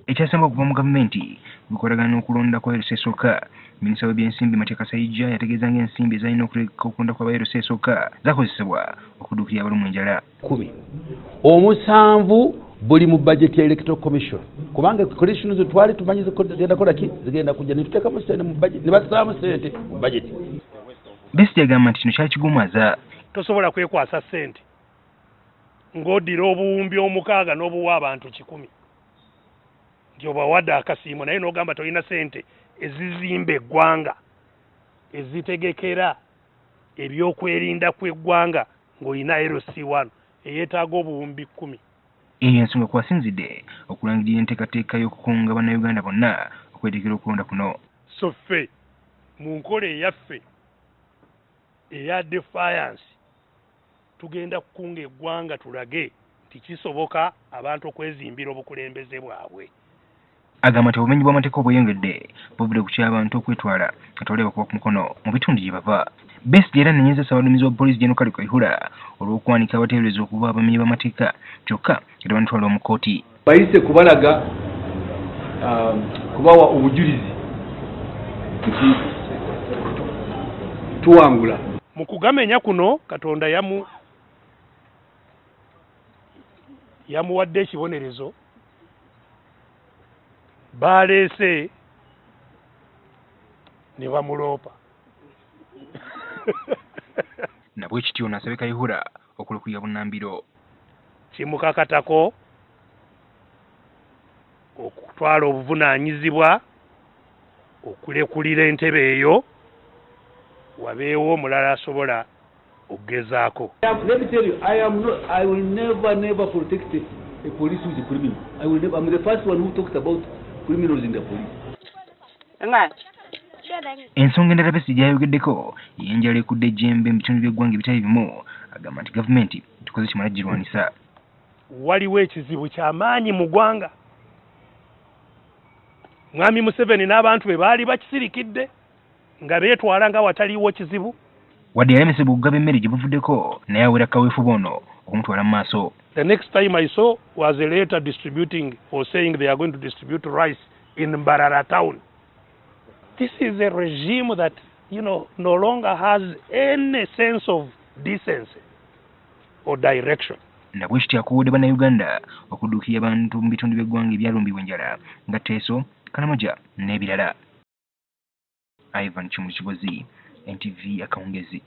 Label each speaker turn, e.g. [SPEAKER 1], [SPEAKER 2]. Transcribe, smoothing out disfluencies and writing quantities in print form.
[SPEAKER 1] Ekyasemba okuva mu gavumenti bikolagana okulonda kwa Rusessoka. Minisita w'ebyensimbi Mateeka Saija yategeeza ng'ensimbi ezalina okuleka okulonda kwa Rusessoka zakozesebwa okuduukirira abalumwa enjala.
[SPEAKER 2] 10 omusanvu buli mu budget ya Electoral Commission kubanga coalition zo twali tumanyize ko zigenda kola ki zigenda kujja ne tuteeka mu sente mu budget ne basaamu sente mu budget.
[SPEAKER 1] Besigye agamba nti kino kyali kigumaza.
[SPEAKER 3] Tosobola kwekwasa sente ng'oddira obuwumbi 600 n'obuwa abantu 100 nti obawadde akasiimo naye n'ogamba tolina sente ezizimba eggwanga ezitegekera ebyokwerinda kw'eggwanga ng'olina LC1 eyeetaaga obuwumbi 10.
[SPEAKER 1] Eyo ensonga kwasinzidde okulangirira enteekateeka y'okukunga bannayuganda bonna okwetegekera okulonda kuno.
[SPEAKER 3] So ffe mu nkola eyaffe eya defiance tugenda kukunga eggwanga tulage nti kisoboka abantu okwezimbira obukulembeze bwabwe.
[SPEAKER 1] Agamba nti obumenyi bw'amateeka obweyongedde buvudde ku ky'abantu okwetwala nga tewali bakuba ku mukono mu bitundu gye bava. Besigye era anenyezza ssaabaduumizi wa poliisi Gen. Kale Kaihura olw'okwanika abateebereza okuba abamenyi b'amateeka kyokka era banatwalibwa mu kkooti.
[SPEAKER 4] Bayise kubalaga kubawa obujulizi nti tuwangula.
[SPEAKER 3] Mu kugamenya kuno Katonda yamuwadde ekibonerezo baleese ne bamuloopa.
[SPEAKER 1] Nabwe kityo n'asabye Kaihura okulekulira bunnambiro.
[SPEAKER 3] Kimukakatako okutwala obuvunaanyizibwa okulekulira entebe eyo wabeewo omulala asobola okugezaako.
[SPEAKER 4] Let me tell you, I will never protect a police who is a criminal. I'm the first one who talks about criminals in the police.
[SPEAKER 1] Ensonga endala Besigye yayogeddeko y'enjala ekudde ejjembe mu bitundu by'eggwanga ebitali bimu. Agamba nti gavumenti tukoze kimala girwanisa.
[SPEAKER 3] Waliwo ekizibu ky'amaanyi mu ggwanga. Mwami Museveni n'abantu be baali bakisirikidde nga beetwala nga wataliiwo kizibu.
[SPEAKER 1] Wadde yalemesebwa okugaba emmere gye buvuddeko naye awera kaweefube ono okumutwala mu maaso.
[SPEAKER 3] The next time I saw was a letter distributing or saying they are going to distribute rice in Mbarara town. This is a regime that, no longer has any sense of decency or direction.
[SPEAKER 1] Nabwe kityo akuwadde bannayuganda okudduukirira abantu mu bitundu by'eggwanga ebyalumbibwa enjala nga Teso, Karamoja n'ebirala. Ivan Kimukibozi, NTV Akawungezi.